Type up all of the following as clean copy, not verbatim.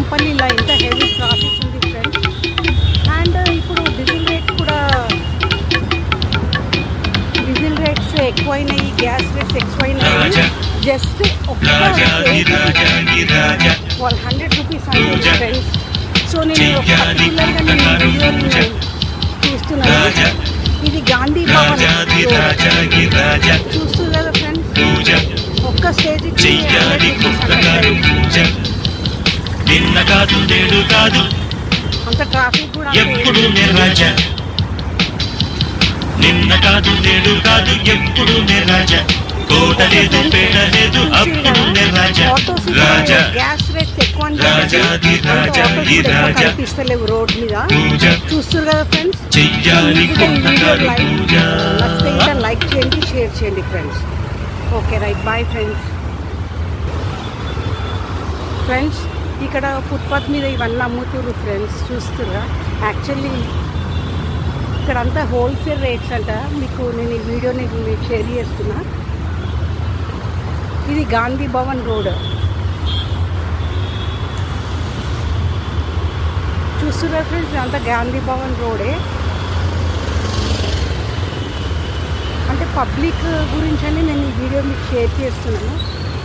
నాంపల్లిలో ఎంత heavy traffic ఉంది friends. And ఇప్పుడు డీజిల్ రేట్స్ ఎక్కువైనాయి, గ్యాస్ రేట్స్ ఎక్కువైనాయి. జస్ట్ ఒక్క వాళ్ళు 100 రూపీస్ అంటే ఫ్రెండ్స్. సో నేను పర్టికులర్గా నేను వీడియోని చూస్తున్నాను. ఇది గాంధీ భవన్ చూస్తుంది కదా ఫ్రెండ్స్. ఒక్క స్టేజ్కి అంత ట్రాఫిక్ కూడా నిన్న కాదు నేడు కాదు ఎప్పుడు నే రాజా, కోట లేదు పేట లేదు అప్పుడు నే రాజా. రాజా గ్యాస్ రేట్స్ ఎక్కువ రాజాది రాజా ఈ రాజా కనిపిస్తలేవు రోడ్ మీద చూస్తారు కదా ఫ్రెండ్స్. చెయ్యాలి నచ్చితే లైక్ చేయండి, షేర్ చేయండి friends. Okay right, bye friends. Friends ఇక్కడ ఫుట్పాత్ మీద ఇవన్నీ అమ్ముతున్నారు ఫ్రెండ్స్, చూస్తురా. యాక్చువల్లీ ఇక్కడ అంతా హోల్సేల్ రేట్స్ అంట. మీకు నేను ఈ వీడియోని మీకు షేర్ చేస్తున్నా. ఇది గాంధీ భవన్ రోడ్ చూస్తున్నారు ఫ్రెండ్స్. అంతా గాంధీ భవన్ రోడే. అంటే పబ్లిక్ గురించి అని నేను ఈ వీడియో మీకు షేర్ చేస్తున్నాను.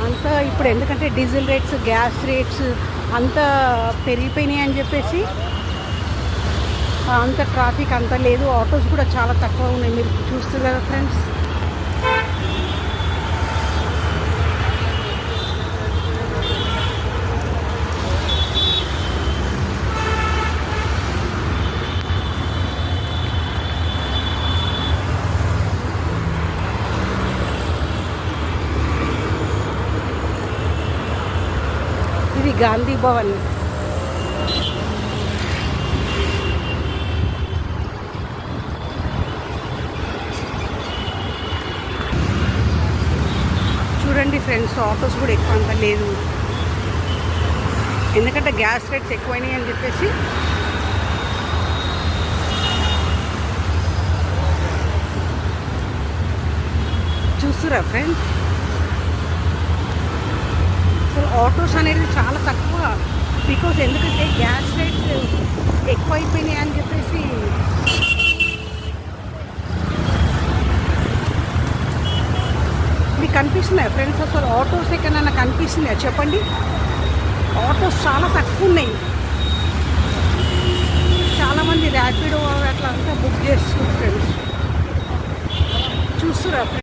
అంతా ఇప్పుడు ఎందుకంటే డీజిల్ రేట్స్, గ్యాస్ రేట్స్ అంతా పెరిగిపోయినాయి అని చెప్పేసి అంత ట్రాఫిక్ అంత లేదు. ఆటోస్ కూడా చాలా తక్కువ ఉన్నాయి, మీరు చూస్తారు కదా ఫ్రెండ్స్. ఇది గాంధీ భవన్. చూడండి ఫ్రెండ్స్, ఆటోస్ కూడా ఎక్కువ అంత లేదు, ఎందుకంటే గ్యాస్ రేట్స్ ఎక్కువైనాయి అని చెప్పేసి. చూస్తురా ఫ్రెండ్స్, అసలు ఆటోస్ అనేది చాలా తక్కువ. బికాజ్ ఎందుకంటే గ్యాస్ రేట్స్ ఎక్కువైపోయినాయి అని చెప్పేసి. మీకు కనిపిస్తున్నాయి ఫ్రెండ్స్ అసలు ఆటోస్ ఎక్కడైనా కనిపిస్తున్నాయా చెప్పండి? ఆటోస్ చాలా తక్కువ ఉన్నాయి. చాలామంది ర్యాపిడో అట్లా అంతా బుక్ చేస్తున్నారు ఫ్రెండ్స్, చూస్తురా.